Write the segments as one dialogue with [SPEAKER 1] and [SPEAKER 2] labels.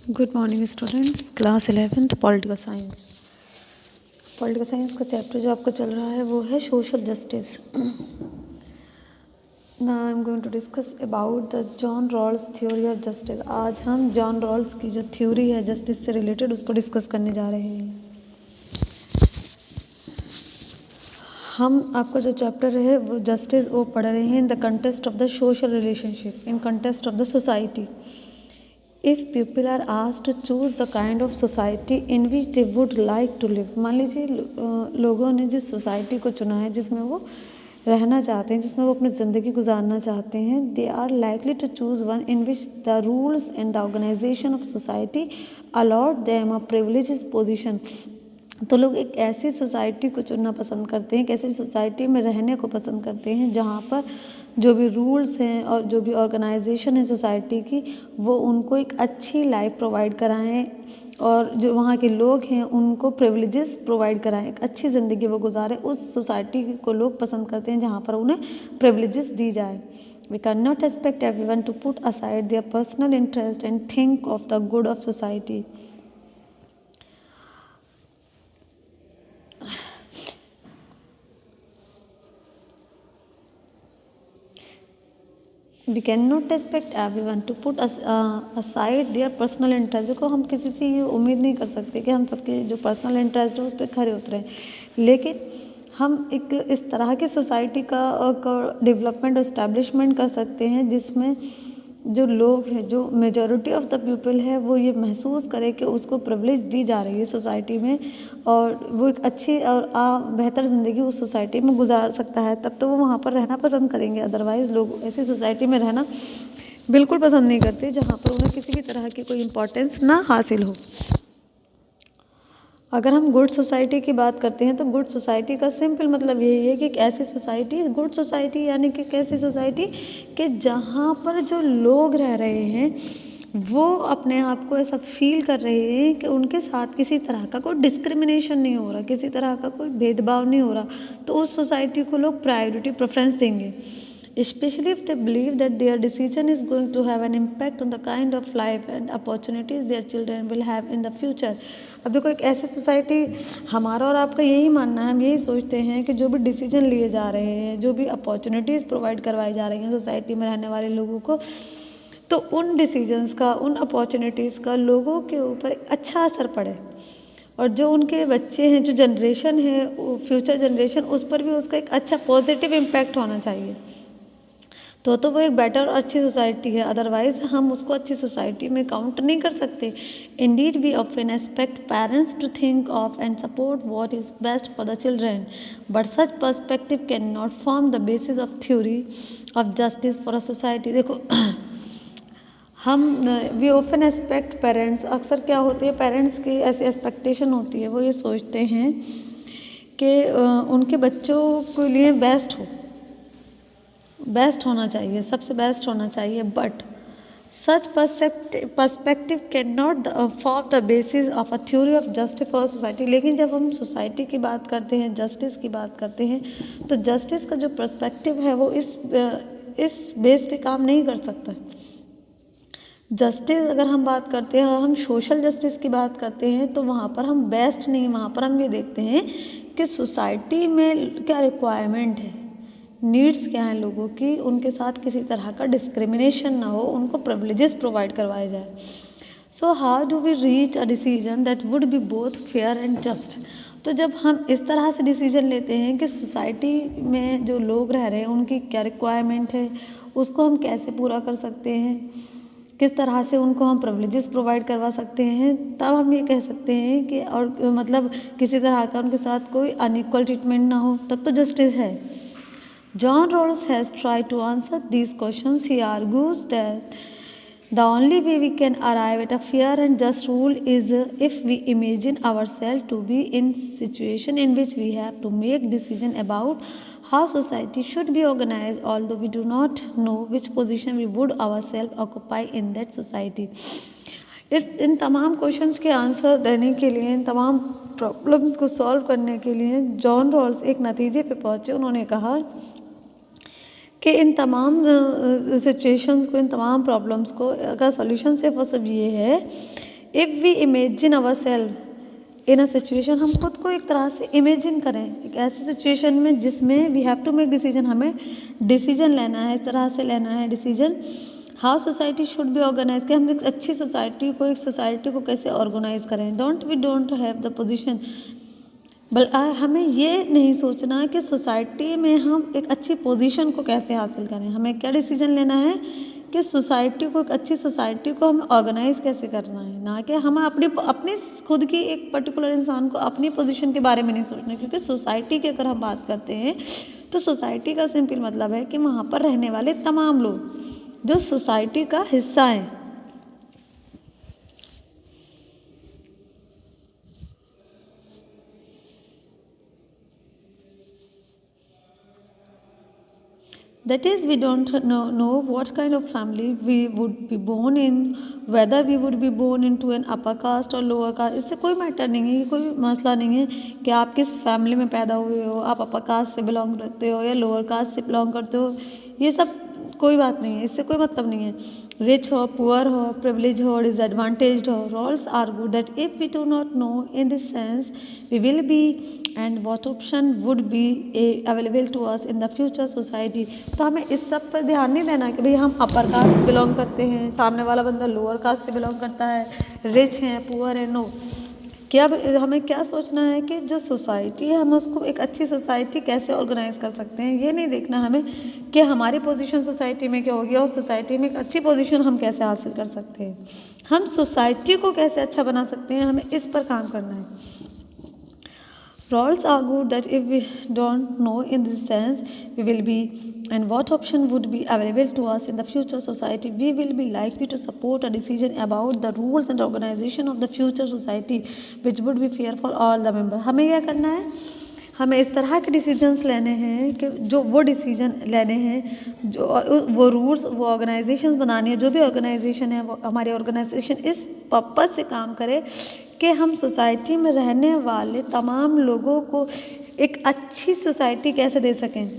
[SPEAKER 1] Good morning students, class 11th political science. Political science का chapter जो आपका चल रहा है वो है social justice. Now I am going to discuss about the John Rawls theory of justice. आज हम जॉन रॉल्स की जो थ्योरी है जस्टिस से रिलेटेड उसको डिस्कस करने जा रहे हैं। हम आपका जो चैप्टर है वो जस्टिस वो पढ़ रहे हैं in the context of the social relationship, in context of the society. If people are asked to choose the kind of society in which they would like to live, मान लीजिए लोगों ने जिस सोसाइटी को चुना है जिसमें वो रहना चाहते हैं, जिसमें वो अपनी ज़िंदगी गुजारना चाहते हैं, they are likely to choose one in which the rules and the organisation of society allot them a privileged position. तो लोग एक ऐसी सोसाइटी को चुनना पसंद करते हैं, एक ऐसी सोसाइटी में रहने को पसंद करते हैं जहाँ पर जो भी रूल्स हैं और जो भी ऑर्गेनाइजेशन है सोसाइटी की वो उनको एक अच्छी लाइफ प्रोवाइड कराएं और जो वहाँ के लोग हैं उनको प्रिविलेजेस प्रोवाइड कराएं, एक अच्छी ज़िंदगी वो गुजारें। उस सोसाइटी को लोग पसंद करते हैं जहाँ पर उन्हें प्रिविलेजेस दी जाए। We cannot expect everyone to put aside their personal interest and think of the good of society. We can not expect everyone to put aside their personal interest. देखो हम किसी से ये उम्मीद नहीं कर सकते कि हम सबके जो पर्सनल इंटरेस्ट है उस पर खरे उतरें, लेकिन हम एक इस तरह की सोसाइटी का डेवलपमेंट इस्टेब्लिशमेंट कर सकते हैं जिसमें जो लोग हैं, जो मेजॉरिटी ऑफ द पीपल है वो ये महसूस करे कि उसको प्रिविलेज दी जा रही है सोसाइटी में और वो एक अच्छी और बेहतर ज़िंदगी उस सोसाइटी में गुजार सकता है, तब तो वो वहाँ पर रहना पसंद करेंगे। अदरवाइज़ लोग ऐसी सोसाइटी में रहना बिल्कुल पसंद नहीं करते जहाँ पर उन्हें किसी भी तरह की कोई इम्पोर्टेंस ना हासिल हो। अगर हम गुड सोसाइटी की बात करते हैं तो गुड सोसाइटी का सिंपल मतलब यही है कि एक ऐसी सोसाइटी, गुड सोसाइटी यानी कि कैसी सोसाइटी कि जहाँ पर जो लोग रह रहे हैं वो अपने आप को ऐसा फील कर रहे हैं कि उनके साथ किसी तरह का कोई डिस्क्रिमिनेशन नहीं हो रहा, किसी तरह का कोई भेदभाव नहीं हो रहा, तो उस सोसाइटी को लोग प्रायोरिटी प्रेफरेंस देंगे, especially if they believe that their decision is going to have an impact on the kind of life and opportunities their children will have in the future। अब देखो एक ऐसी सोसाइटी, हमारा और आपका यही मानना है, हम यही सोचते हैं कि जो भी डिसीजन लिए जा रहे हैं, जो भी अपॉर्चुनिटीज़ प्रोवाइड करवाई जा रही हैं सोसाइटी में रहने वाले लोगों को, तो उन डिसीजंस का, उन अपॉर्चुनिटीज़ का लोगों के ऊपर अच्छा असर पड़े और जो उनके बच्चे हैं, जो जनरेशन है, फ्यूचर जनरेशन, उस पर भी उसका एक अच्छा पॉजिटिव इम्पैक्ट होना चाहिए, तो वो एक बेटर और अच्छी सोसाइटी है। अदरवाइज़ हम उसको अच्छी सोसाइटी में काउंट नहीं कर सकते। Indeed we often expect parents to think of and support what is best for the children, but such perspective can not form the basis of theory of justice for a society. देखो हम we often expect parents, अक्सर क्या होती है parents की ऐसी expectation होती है, वो ये सोचते हैं कि उनके बच्चों के लिए बेस्ट होना चाहिए, सबसे बेस्ट होना चाहिए, but such perspective can not form the basis of a theory of justice for society. लेकिन जब हम सोसाइटी की बात करते हैं, जस्टिस की बात करते हैं, तो जस्टिस का जो पर्सपेक्टिव है वो इस बेस पे काम नहीं कर सकता। जस्टिस अगर हम बात करते हैं, हम सोशल जस्टिस की बात करते हैं, तो वहाँ पर हम बेस्ट नहीं, वहाँ पर हम ये देखते हैं कि सोसाइटी में क्या रिक्वायरमेंट है, नीड्स क्या हैं लोगों की, उनके साथ किसी तरह का डिस्क्रिमिनेशन ना हो, उनको प्रिविलेजेस प्रोवाइड करवाए जाए। So how do we reach a decision that would be both fair and just. तो जब हम इस तरह से डिसीजन लेते हैं कि सोसाइटी में जो लोग रह रहे हैं उनकी क्या रिक्वायरमेंट है, उसको हम कैसे पूरा कर सकते हैं, किस तरह से उनको हम प्रिविलेजेस प्रोवाइड करवा सकते हैं, तब हम ये कह सकते हैं कि और मतलब किसी तरह का उनके साथ कोई अनइक्वल ट्रीटमेंट ना हो, तब तो जस्टिस है। John Rawls has tried to answer these questions. He argues that the only way we can arrive at a fair and just rule is if we imagine ourselves to be in situation in which we have to make decision about how society should be organized, although we do not know which position we would ourselves occupy in that society। इन तमाम questions के answer देने के लिए, इन तमाम problems को solve करने के लिए जॉन रॉल्स एक नतीजे पे पहुँचे। उन्होंने कहा कि इन तमाम सिचुएशंस को, इन तमाम प्रॉब्लम्स को का सॉल्यूशन सिर्फ और सिर्फ ये है if we imagine our self in a situation, हम खुद को एक तरह से इमेजिन करें एक ऐसी सिचुएशन में जिसमें we have to make decision, हमें डिसीजन लेना है, इस तरह से लेना है decision how society should be organise, कि हम एक अच्छी सोसाइटी को, एक सोसाइटी को कैसे ऑर्गेनाइज करें। डोंट हैव द पोजीशन, हमें ये नहीं सोचना कि सोसाइटी में हम एक अच्छी पोजीशन को कैसे हासिल करें। हमें क्या डिसीजन लेना है कि सोसाइटी को, एक अच्छी सोसाइटी को हमें ऑर्गेनाइज कैसे करना है, ना कि हम अपनी खुद की एक पर्टिकुलर इंसान को अपनी पोजीशन के बारे में नहीं सोचना। क्योंकि सोसाइटी की अगर हम बात करते हैं तो सोसाइटी का सिंपल मतलब है कि वहाँ पर रहने वाले तमाम लोग जो सोसाइटी का हिस्सा हैं। That is, we don't know what kind of family we would be born in, whether we would be born into an upper caste or lower caste। इससे कोई मैटर नहीं है, ये कोई मसला नहीं है कि आप किस फैमिली में पैदा हुए हो, आप अपर कास्ट से बिलोंग करते हो या लोअर कास्ट से बिलोंग करते हो, ये सब कोई बात नहीं है, इससे कोई मतलब नहीं है। रिच हो, पुअर हो, प्रिविलेज हो, डिसएडवांटेज्ड हो, rules are good that if we do not know in this sense we will be and what option would be available to us in the future society. तो हमें इस सब पर ध्यान नहीं देना कि भाई हम अपर कास्ट से बिलोंग करते हैं, सामने वाला बंदा लोअर कास्ट से बिलोंग करता है, रिच हैं, पुअर है, नो। क्या हमें क्या सोचना है कि जो सोसाइटी है हम उसको एक अच्छी सोसाइटी कैसे ऑर्गेनाइज कर सकते हैं। ये नहीं देखना हमें कि हमारी पोजीशन सोसाइटी में क्या होगी और सोसाइटी में एक अच्छी पोजीशन हम कैसे हासिल कर सकते हैं, हम सोसाइटी को कैसे अच्छा बना सकते हैं, हमें इस पर काम करना है। Roles are good that if we don't know in this sense we will be and what option would be available to us in the future society, we will be likely to support a decision about the rules and organization of the future society which would be fair for all the members। हमें क्या करना है, हमें इस तरह के decisions लेने हैं कि जो वो डिसीजन लेने हैं, जो वो रूल्स, वो ऑर्गेनाइजेशन बनानी है, जो भी ऑर्गेनाइजेशन है वो हमारी ऑर्गेनाइजेशन इस पर्पस से काम करे कि हम सोसाइटी में रहने वाले तमाम लोगों को एक अच्छी सोसाइटी कैसे दे सकें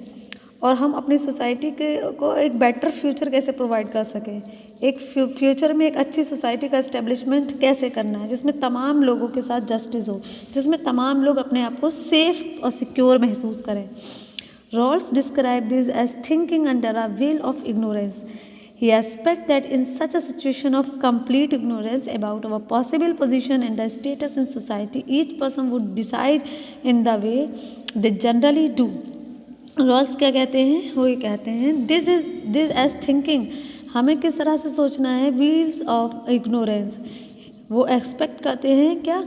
[SPEAKER 1] और हम अपनी सोसाइटी को एक बेटर फ्यूचर कैसे प्रोवाइड कर सकें, एक फ्यूचर में एक अच्छी सोसाइटी का इस्टेब्लिशमेंट कैसे करना है जिसमें तमाम लोगों के साथ जस्टिस हो, जिसमें तमाम लोग अपने आप को सेफ और सिक्योर महसूस करें। Rawls describe this as thinking under a veil of ignorance. He expects that in such a situation of complete ignorance about our possible position and the status in society, each person would decide in the way they generally do। Rawls क्या कहते हैं, वो ये कहते हैं this as thinking, हमें किस तरह से सोचना है, व्हील्स ऑफ इग्नोरेंस। वो एक्सपेक्ट करते हैं क्या,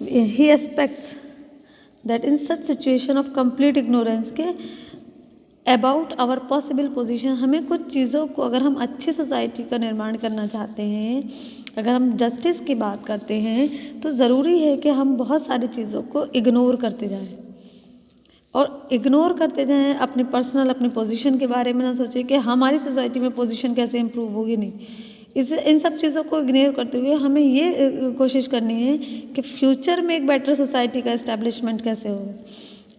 [SPEAKER 1] he expects that in such situation of complete ignorance के अबाउट आवर पॉसिबल पोजीशन, हमें कुछ चीज़ों को, अगर हम अच्छी सोसाइटी का निर्माण करना चाहते हैं, अगर हम जस्टिस की बात करते हैं तो ज़रूरी है कि हम बहुत सारी चीज़ों को इग्नोर करते जाएं और इग्नोर करते जाएं अपनी पर्सनल, अपनी पोजीशन के बारे में ना सोचें कि हमारी सोसाइटी में पोजीशन कैसे इम्प्रूव होगी, नहीं। इन सब चीज़ों को इग्नोर करते हुए हमें ये कोशिश करनी है कि फ्यूचर में एक बेटर सोसाइटी का इस्टेब्लिशमेंट कैसे होगा।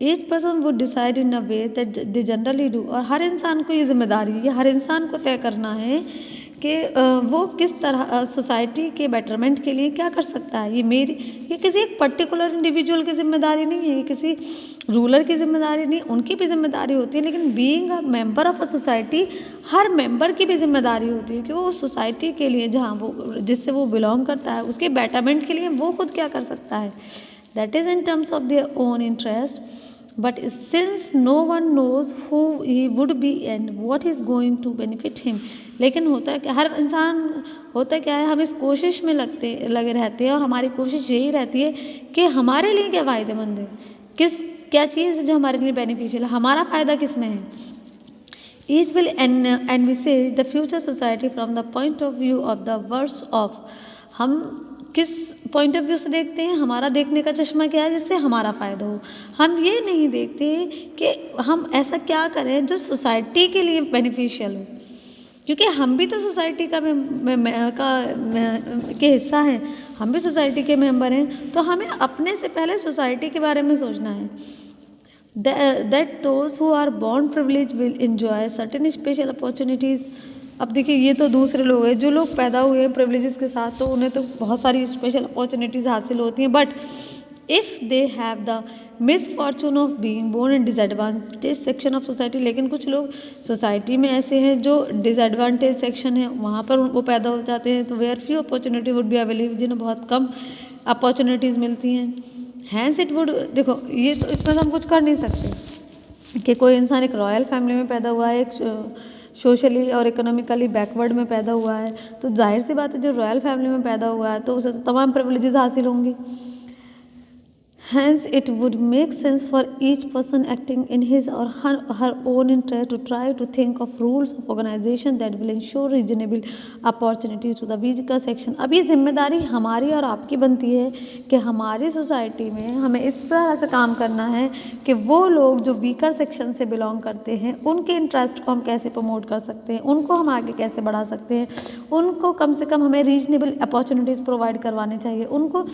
[SPEAKER 1] Each person would decide in a way that they generally do, और हर इंसान को ये जिम्मेदारी है, हर इंसान को तय करना है कि वो किस तरह सोसाइटी के बेटरमेंट के लिए क्या कर सकता है। ये किसी एक पर्टिकुलर इंडिविजुअल की जिम्मेदारी नहीं है, ये किसी रूलर की जिम्मेदारी नहीं, उनकी भी जिम्मेदारी होती है, लेकिन being a member of a society her member की भी जिम्मेदारी होती है कि वो सोसाइटी के लिए, जहाँ वो जिससे वो बिलोंग करता है, उसके बेटरमेंट के लिए वो खुद क्या कर सकता है। That is in terms of their own interest, but since no one knows who he would be and what is going to benefit him। लेकिन होता है कि हर इंसान, होता क्या है, हम इस कोशिश में लगे रहते हैं और हमारी कोशिश यही रहती है कि हमारे लिए क्या फ़ायदेमंद है, क्या चीज़ है जो हमारे लिए बेनिफिशियल है, हमारा फ़ायदा किस में है। Each will envisages the future society from the point of view of the words of, हम किस पॉइंट ऑफ व्यू से देखते हैं, हमारा देखने का चश्मा क्या है जिससे हमारा फ़ायदा हो। हम ये नहीं देखते कि हम ऐसा क्या करें जो सोसाइटी के लिए बेनिफिशियल हो, क्योंकि हम भी तो सोसाइटी के हिस्सा हैं, हम भी सोसाइटी के मेंबर हैं, तो हमें अपने से पहले सोसाइटी के बारे में सोचना है। That those who are born privileged will enjoy certain special opportunities अब देखिए ये तो दूसरे लोग हैं, जो लोग पैदा हुए हैं प्रिविलेजेस के साथ तो उन्हें तो बहुत सारी स्पेशल अपॉर्चुनिटीज़ हासिल होती हैं, but if they have the misfortune of being born in disadvantage section of society, लेकिन कुछ लोग सोसाइटी में ऐसे हैं जो डिसएडवांटेज सेक्शन है वहाँ पर वो पैदा हो जाते हैं, तो where few opportunity would be available, जिन्हें बहुत कम अपॉर्चुनिटीज़ मिलती हैं। हैंस इट वुड, देखो ये तो इसमें तो हम कुछ कर नहीं सकते कि कोई इंसान एक रॉयल फैमिली में पैदा हुआ है, एक सोशली और इकोनॉमिकली बैकवर्ड में पैदा हुआ है, तो जाहिर सी बात है जो रॉयल फैमिली में पैदा हुआ है तो उसे तो तमाम प्रिविलेजेस हासिल होंगी। Hence, it would make sense for each person acting in his or her own interest to try to think of rules of organization that will ensure reasonable opportunities to the weaker section। अब ये जिम्मेदारी हमारी और आपकी बनती है कि हमारी सोसाइटी में हमें इस तरह से काम करना है कि वो लोग जो वीकर सेक्शन से बिलोंग करते हैं उनके इंटरेस्ट को हम कैसे प्रमोट कर सकते हैं, उनको हम आगे कैसे बढ़ा सकते हैं, उनको कम से कम हमें रीजनेबल अपॉर्चुनिटीज़ प्रोवाइड करवाने चाहिए, उनको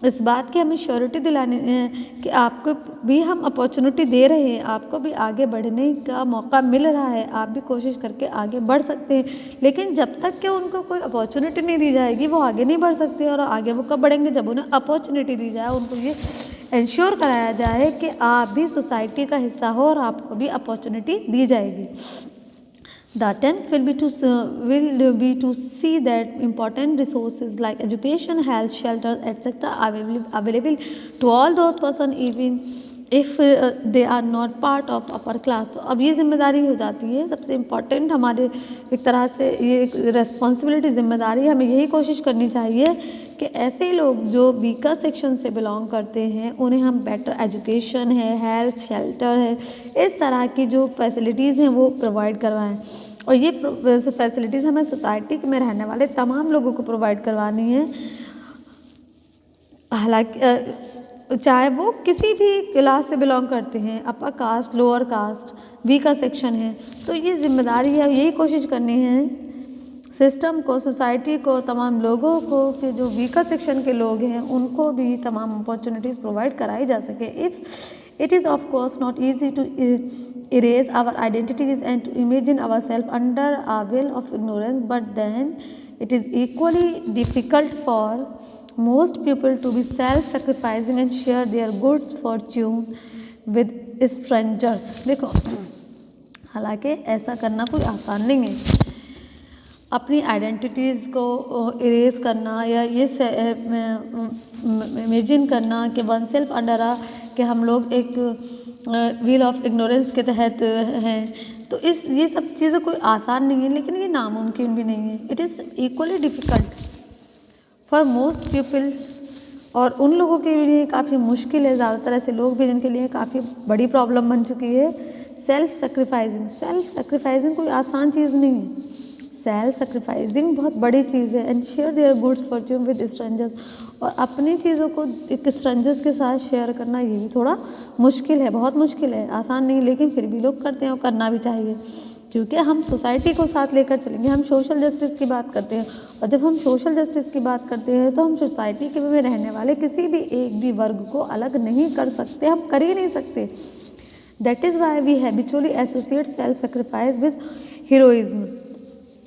[SPEAKER 1] इस बात की हमें श्योरिटी दिलानी कि आपको भी हम अपॉर्चुनिटी दे रहे हैं, आपको भी आगे बढ़ने का मौका मिल रहा है, आप भी कोशिश करके आगे बढ़ सकते हैं। लेकिन जब तक कि उनको कोई अपॉर्चुनिटी नहीं दी जाएगी वो आगे नहीं बढ़ सकते, और आगे वो कब बढ़ेंगे जब उन्हें अपॉर्चुनिटी दी जाए, उनको ये इंश्योर कराया जाए कि आप भी सोसाइटी का हिस्सा हो और आपको भी अपॉर्चुनिटी दी जाएगी। The attempt will be to see that important resources like education, health, shelter, etc. are available to all those person even if they are not part of upper class। तो अब ये जिम्मेदारी हो जाती है सबसे इम्पॉर्टेंट हमारे, एक तरह से ये एक रेस्पॉन्सिबिलिटी जिम्मेदारी, हमें यही कोशिश करनी चाहिए कि ऐसे लोग जो वीकर सेक्शन से बिलोंग करते हैं उन्हें हम बेटर एजुकेशन है, हेल्थ, शेल्टर है, इस तरह की जो फैसिलिटीज़ हैं वो प्रोवाइड करवाएं। और ये फैसिलिटीज़ हमें सोसाइटी में रहने वाले तमाम लोगों को प्रोवाइड करवानी है, हालांकि चाहे वो किसी भी क्लास से बिलोंग करते हैं, upper caste, lower caste, weaker section है, तो ये जिम्मेदारी है, यही कोशिश करनी है सिस्टम को, सोसाइटी को, तमाम लोगों को कि जो वीकर सेक्शन के लोग हैं उनको भी तमाम अपॉर्चुनिटीज़ प्रोवाइड कराई जा सके। If it is of course not easy to erase our identities and to imagine ourselves under a veil of ignorance, but then it is equally difficult for most people to be self-sacrificing and share their good fortune with strangers। देखो हालांकि ऐसा करना कोई आसान नहीं है, अपनी identities को इरेज करना या ये इमेजिन करना कि वन सेल्फ अंडर आ कि हम लोग एक व्हील ऑफ इग्नोरेंस के तहत हैं, तो ये सब चीज़ें कोई आसान नहीं है, लेकिन ये नामुमकिन भी नहीं है। It is equally difficult for most people, और उन लोगों के लिए काफ़ी मुश्किल है, ज़्यादातर ऐसे लोग भी जिनके लिए काफ़ी बड़ी प्रॉब्लम बन चुकी है। सेल्फ सेक्रीफाइसिंग कोई आसान चीज़ नहीं है, सेल्फ सेक्रीफाइसिंग बहुत बड़ी चीज़ है। And share their goods Fortune with strangers, और अपनी चीज़ों को एक स्ट्रेंजर्स के साथ शेयर करना ये भी थोड़ा मुश्किल है, बहुत मुश्किल है, आसान नहीं, लेकिन फिर भी लोग करते हैं और करना भी चाहिए, क्योंकि हम सोसाइटी को साथ लेकर चलेंगे। हम सोशल जस्टिस की बात करते हैं, और जब हम सोशल जस्टिस की बात करते हैं तो हम सोसाइटी के में रहने वाले किसी भी एक भी वर्ग को अलग नहीं कर सकते, हम कर ही नहीं सकते। That is why we habitually associate self sacrifice with heroism.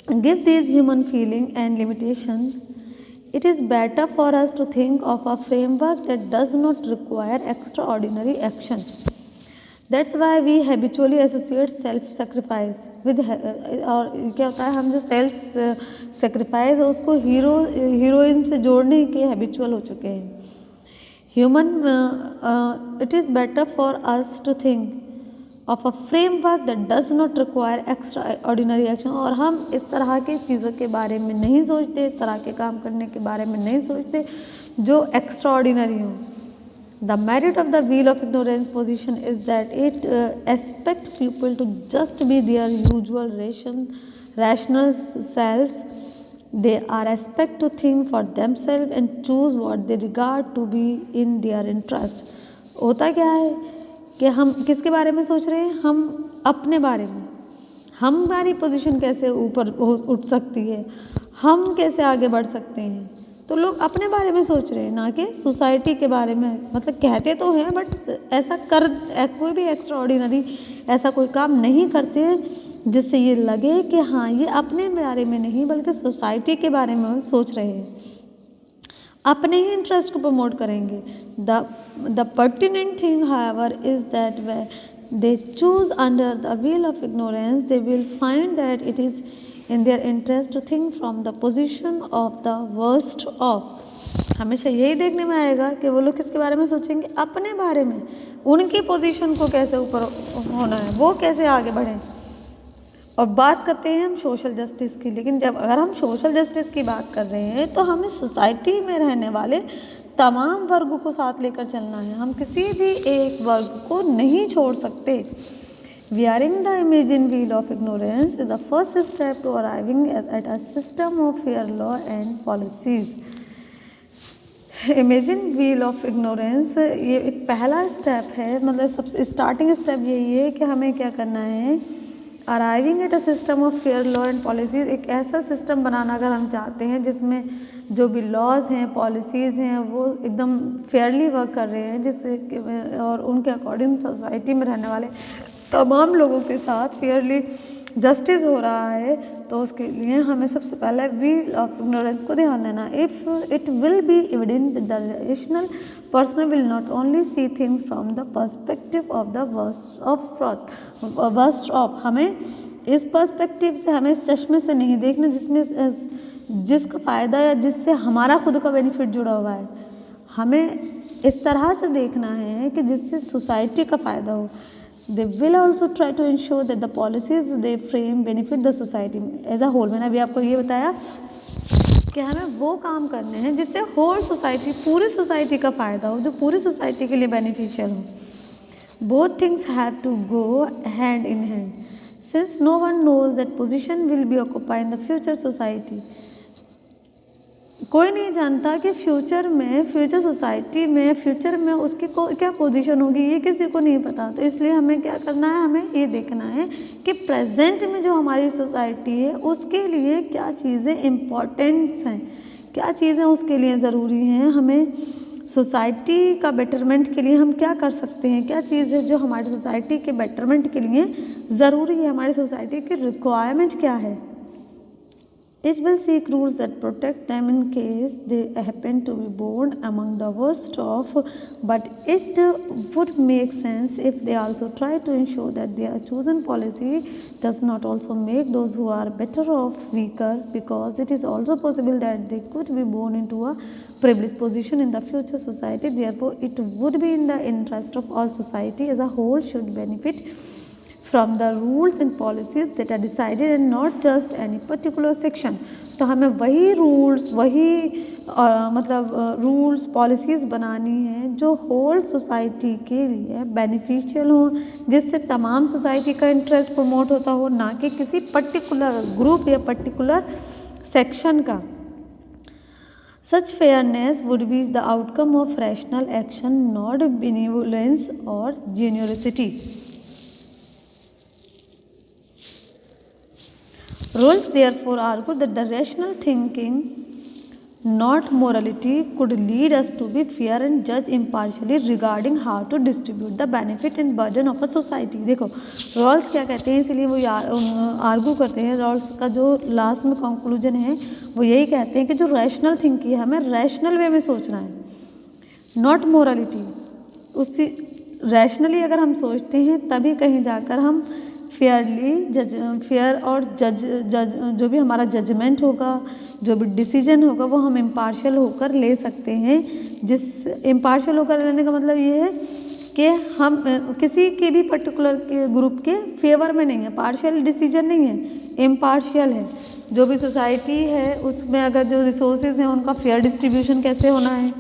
[SPEAKER 1] Give these human feeling and limitation, it is better for us to think of a framework that does not require extraordinary action। That's why we habitually associate self-sacrifice with और क्या होता है, हम जो self sacrifice है उसको heroism से जोड़ने के हैबिचुअल हो चुके हैं। It is better for us to think of a framework that does not require extraordinary action, और हम इस तरह की चीज़ों के बारे में नहीं सोचते, इस तरह के काम करने के बारे में नहीं सोचते जो एक्स्ट्राऑर्डिनरी हो। The merit of the wheel of ignorance position is that it expects people to just be their usual rational selves. They are expected to think for themselves and choose what they regard to be in their interest। होता क्या है कि हम किसके बारे में सोच रहे हैं, हम अपने बारे में, हमारी पोजीशन कैसे ऊपर उठ सकती है, हम कैसे आगे बढ़ सकते हैं, तो लोग अपने बारे में सोच रहे हैं, ना कि सोसाइटी के बारे में। मतलब कहते तो हैं बट ऐसा कोई भी एक्स्ट्रा ऑर्डिनरी ऐसा कोई काम नहीं करते जिससे ये लगे कि हाँ ये अपने बारे में नहीं बल्कि सोसाइटी के बारे में सोच रहे हैं, अपने ही इंटरेस्ट को प्रमोट करेंगे। The pertinent thing however is that way they choose under the wheel of ignorance they will find that it is in their interest to think from the position of the worst of. हमेशा यही देखने में आएगा कि वो लोग किसके बारे में सोचेंगे, अपने बारे में, उनकी पोजीशन को कैसे ऊपर होना है, वो कैसे आगे बढ़ें। और बात करते हैं हम सोशल जस्टिस की, लेकिन जब अगर हम सोशल जस्टिस की बात कर रहे हैं तो हमें सोसाइटी में रहने वाले तमाम वर्गों को साथ लेकर चलना है, हम किसी भी एक वर्ग को नहीं छोड़ सकते। Wearing the imagined wheel of ignorance is the first step to arriving at a system of fair law and policies. Imagine wheel of ignorance ये एक पहला स्टेप है, मतलब सबसे स्टार्टिंग स्टेप यही है कि हमें क्या करना है, arriving at a system of fair law and policies. एक ऐसा सिस्टम बनाना अगर हम चाहते हैं जिसमें जो भी लॉज हैं, पॉलिसीज़ हैं, वो एकदम फेयरली वर्क कर रहे हैं, जिससे और उनके अकॉर्डिंग सोसाइटी में रहने वाले तमाम लोगों के साथ फेयरली जस्टिस हो रहा है, तो उसके लिए हमें सबसे पहले व्हील ऑफ इग्नोरेंस को ध्यान देना। If it will be evident the rational person will not only see things from the perspective of the worst of. हमें इस पर्सपेक्टिव से, हमें इस चश्मे से नहीं देखना जिसका फ़ायदा या जिससे हमारा खुद का बेनिफिट जुड़ा हुआ है। हमें इस तरह से देखना है कि जिससे सोसाइटी का फ़ायदा हो। They will also try to ensure that the policies they frame benefit the society as a whole। मैंने अभी आपको ये बताया कि हमें वो काम करने हैं जिससे होल सोसाइटी, पूरी सोसाइटी का फ़ायदा हो, जो पूरी सोसाइटी के लिए बेनिफिशियल हो। Both things have to go hand in hand since no one knows that position will be occupied in the future society। कोई नहीं जानता कि फ्यूचर सोसाइटी में, फ्यूचर में उसकी क्या पोजीशन होगी, ये किसी को नहीं पता। तो इसलिए हमें क्या करना है, हमें ये देखना है कि प्रेजेंट में जो हमारी सोसाइटी है उसके लिए क्या चीज़ें इम्पोर्टेंट्स हैं, क्या चीज़ें उसके लिए ज़रूरी हैं। हमें सोसाइटी का बेटरमेंट के लिए हम क्या कर सकते हैं, क्या चीज़ है जो हमारी सोसाइटी के बेटरमेंट के लिए ज़रूरी है, हमारी सोसाइटी की रिक्वायरमेंट क्या है। Each will seek rules that protect them in case they happen to be born among the worst off, but it would make sense if they also try to ensure that their chosen policy does not also make those who are better off weaker, because it is also possible that they could be born into a privileged position in the future society. Therefore, it would be in the interest of all society as a whole should benefit from the rules and policies that are decided and not just any particular section। तो हमें वही rules, rules policies बनानी है जो whole society के लिए beneficial हो, जिससे तमाम सोसाइटी का इंटरेस्ट प्रमोट होता हो, ना कि किसी पर्टिकुलर ग्रुप या पर्टिकुलर सेक्शन का। Such fairness would be the outcome of rational action, not benevolence or generosity। Rawls therefore argued that the rational thinking, not morality, could lead us to be fair and judge impartially regarding how to distribute the benefit and burden of a society। देखो Rawls क्या कहते हैं, इसलिए वो argue करते हैं। Rawls का जो लास्ट में कंक्लूजन है वो यही कहते हैं कि जो रैशनल थिंकिंग है, हमें रैशनल वे में सोचना है, नॉट मोरलिटी। उसी रैशनली अगर हम सोचते हैं तभी कहीं जाकर हम फेयर और जो भी हमारा जजमेंट होगा, जो भी डिसीजन होगा, वो हम इम्पार्शियल होकर ले सकते हैं। जिस इम्पार्शियल होकर लेने का मतलब ये है कि हम किसी के भी पर्टिकुलर ग्रुप के फेवर में नहीं है, पार्शियल डिसीजन नहीं है, इम्पार्शियल है। जो भी सोसाइटी है उसमें अगर जो रिसोर्सेज हैं उनका फेयर डिस्ट्रीब्यूशन कैसे होना है,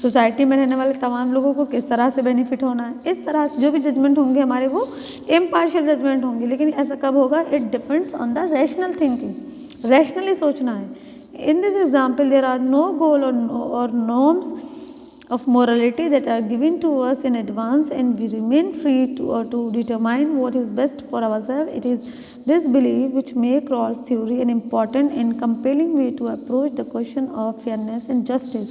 [SPEAKER 1] सोसाइटी में रहने वाले तमाम लोगों को किस तरह से बेनिफिट होना है, इस तरह से जो भी जजमेंट होंगे हमारे वो इम्पार्शियल जजमेंट होंगे। लेकिन ऐसा कब होगा, it depends on the rational thinking, rationally सोचना है। In this example there are no goal or norms of morality that are given to us in advance and we remain free to determine what is best for ourselves. It is this belief which makes Rawls' theory an important and compelling way to approach the question of fairness and justice।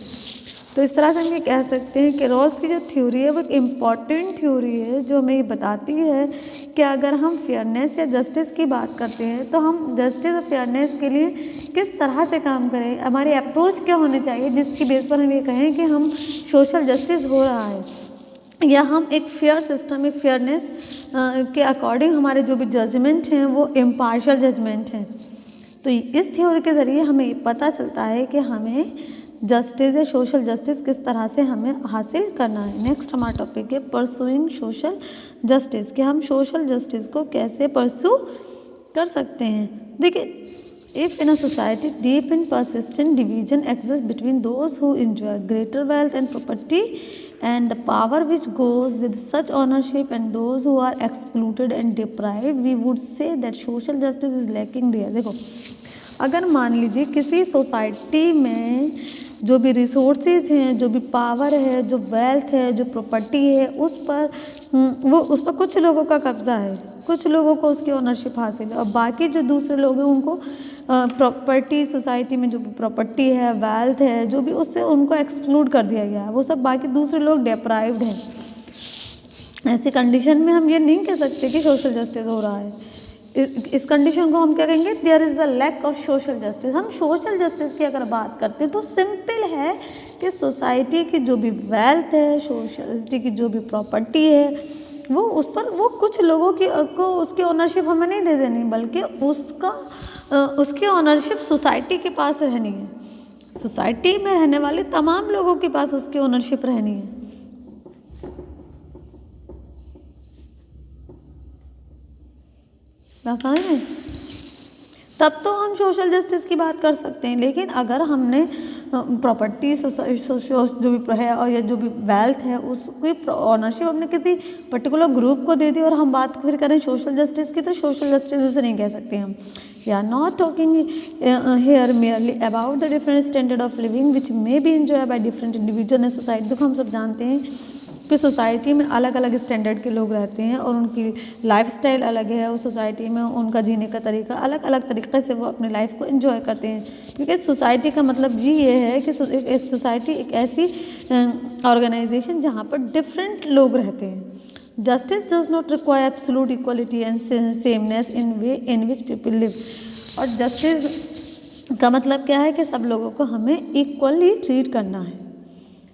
[SPEAKER 1] तो इस तरह से हम ये कह सकते हैं कि रॉल्स की जो थ्योरी है वो एक इम्पॉर्टेंट थ्योरी है जो हमें ये बताती है कि अगर हम फेयरनेस या जस्टिस की बात करते हैं तो हम जस्टिस और फेयरनेस के लिए किस तरह से काम करें, हमारी अप्रोच क्या होनी चाहिए जिसकी बेस पर हम ये कहें कि हम सोशल जस्टिस हो रहा है, या हम एक फेयर सिस्टम, एक फेयरनेस के अकॉर्डिंग हमारे जो भी जजमेंट हैं वो इम्पार्शियल जजमेंट हैं। तो इस थ्योरी के ज़रिए हमें पता चलता है कि हमें जस्टिस या सोशल जस्टिस किस तरह से हमें हासिल करना है। नेक्स्ट हमारा टॉपिक है परसुइंग सोशल जस्टिस, कि हम सोशल जस्टिस को कैसे परसू कर सकते हैं। देखिए, if in a society deep and persistent division exists between those who enjoy greater wealth and property and the power which goes with such ownership and those who are excluded and deprived, we would say that social justice is lacking there। देखो, अगर मान लीजिए किसी society में जो भी resources हैं, जो भी पावर है, जो वेल्थ है, जो प्रॉपर्टी है, उस पर कुछ लोगों का कब्जा है, कुछ लोगों को उसकी ओनरशिप हासिल है, और बाकी जो दूसरे लोग हैं उनको प्रॉपर्टी, सोसाइटी में जो भी प्रॉपर्टी है, वेल्थ है, जो भी, उससे उनको एक्सक्लूड कर दिया गया है, वो सब बाकी दूसरे लोग डेप्राइव्ड हैं। ऐसी कंडीशन में हम ये नहीं कह सकते कि सोशल जस्टिस हो रहा है। इस कंडीशन को हम क्या कहेंगे, there is a lack of social justice. हम सोशल जस्टिस की अगर बात करते हैं तो सिंपल है कि सोसाइटी की जो भी वेल्थ है, सोसाइटी की जो भी प्रॉपर्टी है, वो उस पर वो कुछ लोगों की को उसकी ओनरशिप हमें नहीं दे देनी, बल्कि उसकी ओनरशिप सोसाइटी के पास रहनी है। सोसाइटी में रहने वाले तमाम लोगों के पास उसकी ओनरशिप रहनी है। तब तो हम सोशल जस्टिस की बात कर सकते हैं। लेकिन अगर हमने प्रॉपर्टी जो भी है और या जो भी वेल्थ है उसकी ऑनरशिप हमने किसी पर्टिकुलर ग्रुप को दे दी और हम बात फिर करें सोशल जस्टिस की, तो सोशल जस्टिस इसे नहीं कह सकते हम। We are not talking here merely about the different standard of living which may be enjoy by different individual in society. देखो, हम सब जानते हैं कि सोसाइटी में अलग अलग स्टैंडर्ड के लोग रहते हैं और उनकी लाइफस्टाइल अलग है, उस सोसाइटी में उनका जीने का तरीका अलग अलग तरीक़े से वो अपनी लाइफ को एंजॉय करते हैं। क्योंकि सोसाइटी का मतलब ये है कि सोसाइटी एक ऐसी ऑर्गेनाइजेशन जहाँ पर डिफरेंट लोग रहते हैं। Justice does not require absolute equality and sameness in way in which people live. और जस्टिस का मतलब क्या है कि सब लोगों को हमें इक्वली ट्रीट करना है।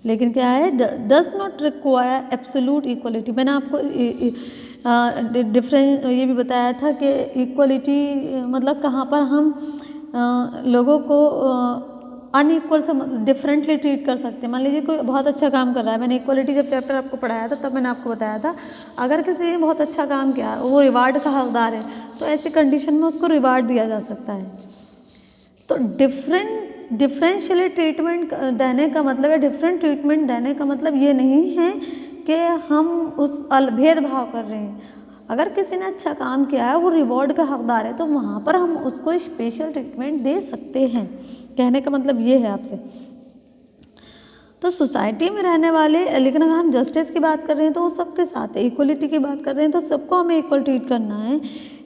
[SPEAKER 1] लेकिन क्या है, does not require absolute equality. मैंने आपको डिफरेंस ये भी बताया था कि इक्वलिटी मतलब कहाँ पर हम लोगों को अनइक्वल से डिफरेंटली ट्रीट कर सकते हैं। मान लीजिए कोई बहुत अच्छा काम कर रहा है, मैंने इक्वलिटी जब चैप्टर आपको पढ़ाया था तब मैंने आपको बताया था, अगर किसी ने बहुत अच्छा काम किया, वो रिवार्ड का हकदार है, तो ऐसी कंडीशन में उसको रिवार्ड दिया जा सकता है। तो डिफरेंशियली ट्रीटमेंट देने का मतलब है, डिफरेंट ट्रीटमेंट देने का मतलब ये नहीं है कि हम उस भेदभाव कर रहे हैं। अगर किसी ने अच्छा काम किया है, वो रिवॉर्ड का हकदार है, तो वहाँ पर हम उसको स्पेशल ट्रीटमेंट दे सकते हैं। कहने का मतलब ये है आपसे। तो सोसाइटी में रहने वाले, लेकिन अगर हम जस्टिस की बात कर रहे हैं तो वो सबके साथ है। इक्वलिटी की बात कर रहे हैं तो सबको हमें इक्वल ट्रीट करना है।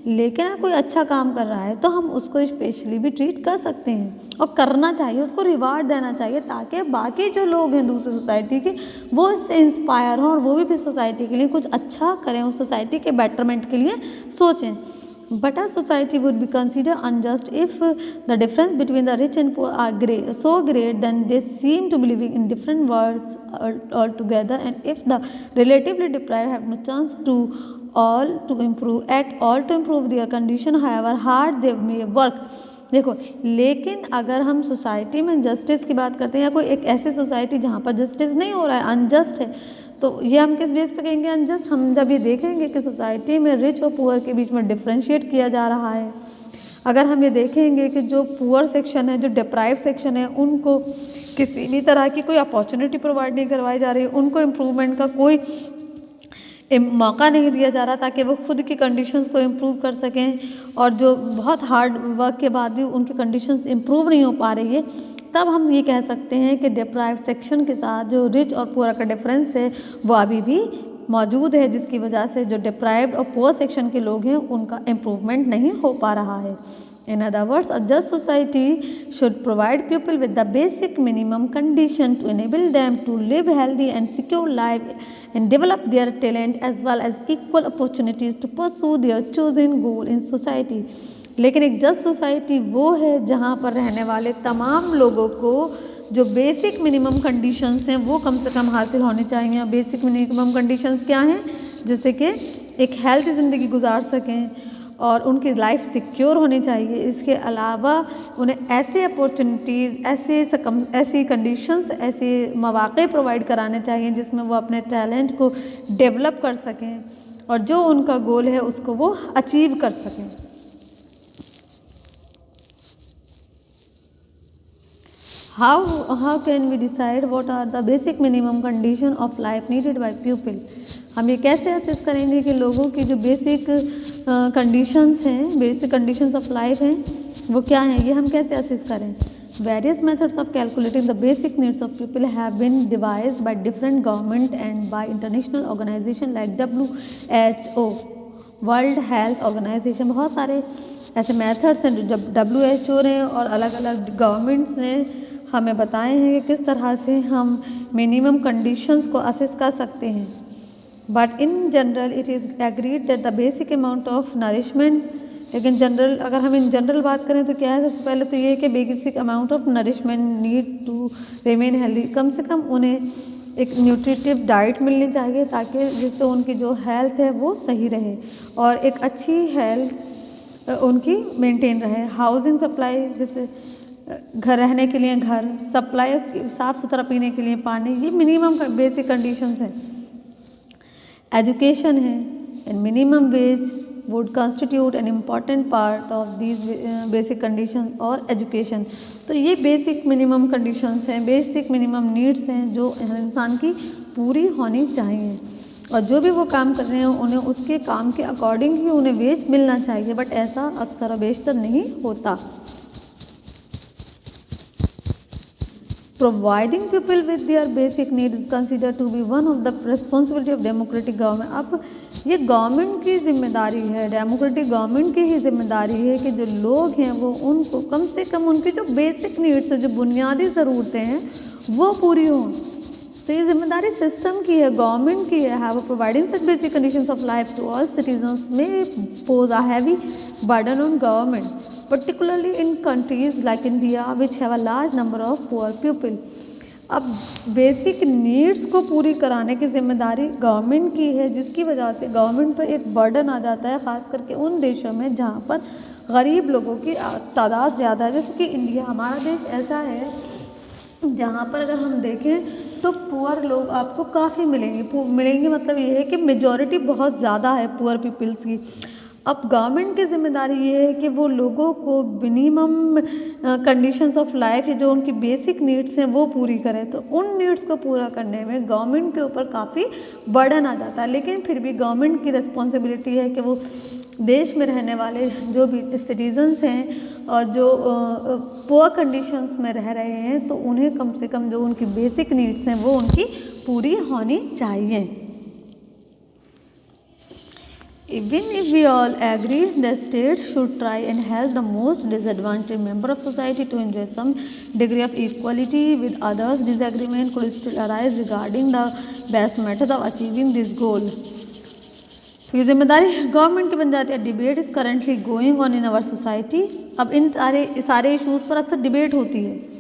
[SPEAKER 1] लेकिन अगर कोई अच्छा काम कर रहा है तो हम उसको स्पेशली भी ट्रीट कर सकते हैं और करना चाहिए, उसको रिवार्ड देना चाहिए, ताकि बाकी जो लोग हैं दूसरी सोसाइटी के, वो इससे इंस्पायर हों और वो भी सोसाइटी के लिए कुछ अच्छा करें, उस सोसाइटी के बेटरमेंट के लिए सोचें। But a society would be considered unjust if the difference between the rich and poor are so great that they seem to be living in different worlds altogether, and if the relatively deprived have no chance to improve their condition, however hard they may work। देखो, लेकिन अगर हम society में justice की बात करते हैं या कोई एक ऐसी सोसाइटी जहाँ पर जस्टिस नहीं हो रहा है, अनजस्ट है, तो ये हम किस बेस पे कहेंगे अनजस्ट? हम जब ये देखेंगे कि सोसाइटी में रिच और पुअर के बीच में डिफरेंशिएट किया जा रहा है, अगर हम ये देखेंगे कि जो पुअर सेक्शन है, जो डिप्राइव सेक्शन है, उनको किसी भी तरह की कोई अपॉर्चुनिटी प्रोवाइड नहीं करवाई जा रही, उनको इम्प्रूवमेंट का कोई मौका नहीं दिया जा रहा ताकि वो खुद की कंडीशंस को इम्प्रूव कर सकें, और जो बहुत हार्ड वर्क के बाद भी उनकी कंडीशंस इम्प्रूव नहीं हो पा रही है, तब हम ये कह सकते हैं कि डिप्राइव सेक्शन के साथ जो रिच और पुअर का डिफरेंस है वो अभी भी मौजूद है, जिसकी वजह से जो डिप्राइव्ड और पुअर सेक्शन के लोग हैं उनका इम्प्रूवमेंट नहीं हो पा रहा है। In other words, a just society should provide people with the basic minimum condition to enable them to live healthy and secure life and develop their talent as well as equal opportunities to pursue their chosen goal in society. लेकिन एक just society वो है जहाँ पर रहने वाले तमाम लोगों को जो बेसिक मिनिमम कंडीशंस हैं वो कम से कम हासिल होने चाहिए। बेसिक मिनिमम कंडीशंस क्या हैं? जैसे कि एक हेल्थी ज़िंदगी गुजार सकें और उनकी लाइफ सिक्योर होनी चाहिए। इसके अलावा उन्हें ऐसे अपॉर्चुनिटीज़, ऐसी कंडीशंस, ऐसे मौक़े प्रोवाइड कराने चाहिए जिसमें वो अपने टैलेंट को डेवलप कर सकें और जो उनका गोल है उसको वो अचीव कर सकें। How can we decide what are the basic minimum condition of life needed by pupil? हम ये कैसे असेस करेंगे कि लोगों की जो बेसिक कंडीशंस हैं, बेसिक कंडीशंस ऑफ लाइफ हैं वो क्या हैं, ये हम कैसे असेस करें? Various methods of calculating the basic needs of people have been devised by different government and by international organization like WHO, World Health Organization. बहुत सारे ऐसे मेथड्स हैं जो WHO ने और अलग अलग गवर्नमेंट्स ने हमें बताए हैं कि किस तरह से हम मिनिमम कंडीशंस को असेस कर सकते हैं। But in general it is agreed that the basic amount of nourishment, लेकिन जनरल अगर हम इन जनरल बात करें तो क्या है? सबसे पहले तो ये है कि basic amount of nourishment need to remain healthy, कम से कम उन्हें एक न्यूट्रिटिव डाइट मिलनी चाहिए ताकि जिससे उनकी जो हेल्थ है वो सही रहे और एक अच्छी हेल्थ उनकी मेंटेन रहे। हाउसिंग सप्लाई, जैसे घर रहने के लिए घर, सप्लाई साफ़ सुथरा पीने के लिए पानी, ये मिनिमम बेसिक कंडीशंस हैं। एजुकेशन है and minimum wage would constitute an important part of these basic condition और एजुकेशन। तो ये बेसिक मिनिमम कंडीशंस हैं, बेसिक मिनिमम नीड्स हैं जो इंसान की पूरी होनी चाहिए और जो भी वो काम कर रहे हैं उन्हें उसके काम के अकॉर्डिंग ही उन्हें वेज मिलना चाहिए, बट ऐसा अक्सर और बेशतर नहीं होता। Providing people with their basic needs is considered to be one of the responsibility of democratic government। अब ये गवर्नमेंट की जिम्मेदारी है, डेमोक्रेटिक गवर्नमेंट की ही जिम्मेदारी है कि जो लोग हैं वो उनको कम से कम उनकी जो बेसिक नीड्स है, जो बुनियादी ज़रूरतें हैं वो पूरी हों। तो ये जिम्मेदारी सिस्टम की है, गवर्नमेंट की है। Have providing such basic conditions of life to all citizens may pose a heavy burden on government, particularly in countries like India which have a large number of poor people। अब basic needs को पूरी कराने की जिम्मेदारी government की है, जिसकी वजह से गवर्नमेंट पर एक बर्डन आ जाता है, ख़ास करके उन देशों में जहाँ पर गरीब लोगों की तादाद ज़्यादा है। जैसे कि इंडिया, हमारा देश ऐसा है जहाँ पर अगर हम देखें तो पुअर लोग आपको काफ़ी मिलेंगे मतलब ये है कि मेजॉरिटी बहुत ज़्यादा है पुअर पीपल्स की। अब गवर्नमेंट की जिम्मेदारी ये है कि वो लोगों को मिनिमम कंडीशंस ऑफ लाइफ, जो उनकी बेसिक नीड्स हैं वो पूरी करें। तो उन नीड्स को पूरा करने में गवर्नमेंट के ऊपर काफ़ी बर्डन आ जाता है, लेकिन फिर भी गवर्नमेंट की रिस्पॉन्सिबिलिटी है कि वो देश में रहने वाले जो भी सिटीजन्स हैं और जो पुअर कंडीशंस में रह रहे हैं तो उन्हें कम से कम जो उनकी बेसिक नीड्स हैं वो उनकी पूरी होनी चाहिए। Even if we all agree the state should try and help the most disadvantaged member of society to enjoy some degree of equality with others, disagreement could still arise regarding the best method of achieving this goal। तो ये जिम्मेदारी government की बन जाती है। Debate is currently going on in our society. अब इन सारे इशूज़ पर अक्सर डिबेट होती है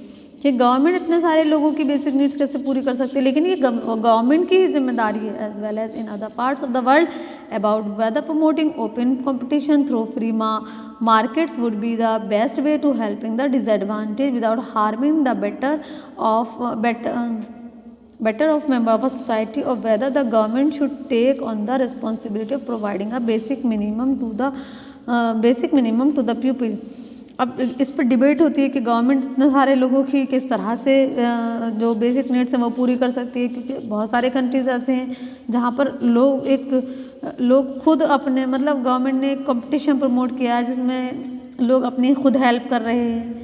[SPEAKER 1] कि गवर्नमेंट इतने सारे लोगों की बेसिक नीड्स कैसे पूरी कर सकती है, लेकिन ये गवर्नमेंट की ही जिम्मेदारी है as well as in other parts of the world about whether promoting open competition through free markets would be the best way to helping the disadvantage without harming the better of member of a society, or whether the government should take on the responsibility of providing a basic minimum to the pupil। अब इस पर debate होती है कि government इतने सारे लोगों की किस तरह से जो बेसिक नीड्स हैं वो पूरी कर सकती है, क्योंकि बहुत सारे कंट्रीज ऐसे हैं जहाँ पर लोग खुद अपने मतलब गवर्नमेंट ने एक कंपटीशन प्रमोट किया है जिसमें लोग अपनी खुद हेल्प कर रहे हैं।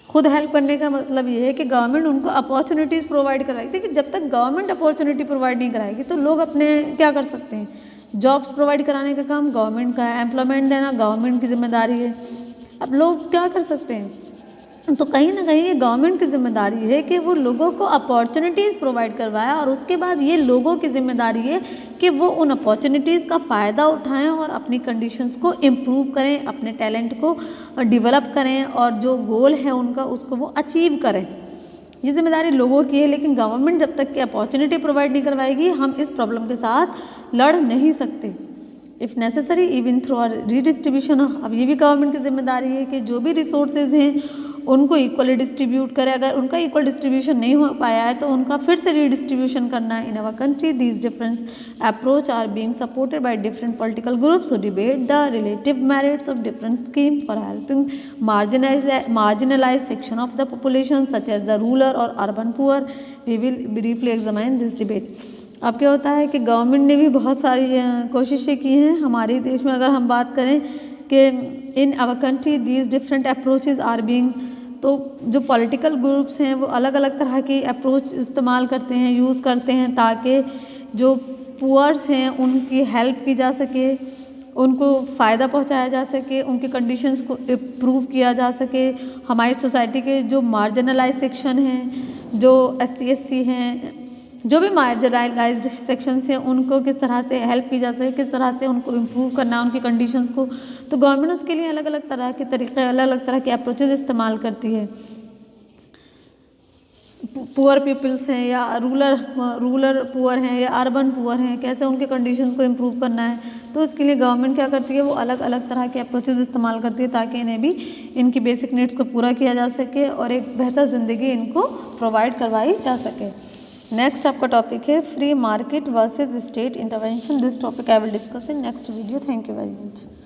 [SPEAKER 1] खुद हेल्प करने का मतलब ये है कि गवर्नमेंट उनको अपॉर्चुनिटीज़ प्रोवाइड कराएगी। देखिए, जब तक गवर्नमेंट अपॉर्चुनिटी प्रोवाइड नहीं कराएगी तो लोग अपने क्या कर सकते हैं, जॉब्स प्रोवाइड कराने का काम गवर्नमेंट का है, एम्प्लॉयमेंट देना गवर्नमेंट की जिम्मेदारी है। अब लोग क्या कर सकते हैं? तो कहीं ना कहीं ये गवर्नमेंट की जिम्मेदारी है कि वो लोगों को अपॉर्चुनिटीज़ प्रोवाइड करवाए, और उसके बाद ये लोगों की जिम्मेदारी है कि वो उन अपॉर्चुनिटीज़ का फ़ायदा उठाएं और अपनी कंडीशंस को इम्प्रूव करें, अपने टैलेंट को डेवलप करें, और जो गोल है उनका उसको वो अचीव करें। ये जिम्मेदारी लोगों की है, लेकिन गवर्नमेंट जब तक कि अपॉर्चुनिटी प्रोवाइड नहीं करवाएगी, हम इस प्रॉब्लम के साथ लड़ नहीं सकते। If necessary even through are redistribution. अब ये भी गवर्नमेंट की जिम्मेदारी है कि जो भी रिसोर्सेज हैं उनको इक्वली डिस्ट्रीब्यूट करे। अगर उनका इक्वल डिस्ट्रीब्यूशन नहीं हो पाया है तो उनका फिर से रीडिस्ट्रीब्यूशन करना है। In our country these different approach are being supported by different political groups who debate the relative merits of different scheme for helping marginalized section of the population such as the rural or urban poor. We will briefly examine this debate. अब क्या होता है कि government ने भी बहुत सारी कोशिशें की हैं हमारे देश में। अगर हम बात करें कि in our country these different approaches are being, तो जो पॉलिटिकल ग्रुप्स हैं वो अलग अलग तरह की अप्रोच इस्तेमाल करते हैं, यूज़ करते हैं, ताकि जो पुअर्स हैं उनकी हेल्प की जा सके, उनको फ़ायदा पहुंचाया जा सके, उनकी कंडीशंस को इम्प्रूव किया जा सके। हमारी सोसाइटी के जो मार्जिनलाइज सेक्शन हैं, जो ST/SC हैं, जो भी मार्जिनलाइज्ड सेक्शंस हैं, उनको किस तरह से हेल्प की जा सके, किस तरह से उनको इम्प्रूव करना उनकी कंडीशंस को। तो गवर्नमेंट उसके लिए अलग अलग तरह के तरीक़े, अलग अलग तरह के अप्रोचेज इस्तेमाल करती है। पुअर पीपल्स हैं या रूरल पुअर हैं या अर्बन पुअर हैं, कैसे उनके कंडीशंस को इम्प्रूव करना है, तो इसके लिए गवर्नमेंट क्या करती है, वो अलग अलग तरह के अप्रोचेज इस्तेमाल करती है ताकि इन्हें भी इनकी बेसिक नीड्स को पूरा किया जा सके और एक बेहतर ज़िंदगी इनको प्रोवाइड करवाई जा सके। नेक्स्ट आपका टॉपिक है free market versus state intervention. This topic I will discuss in next video. Thank you very much.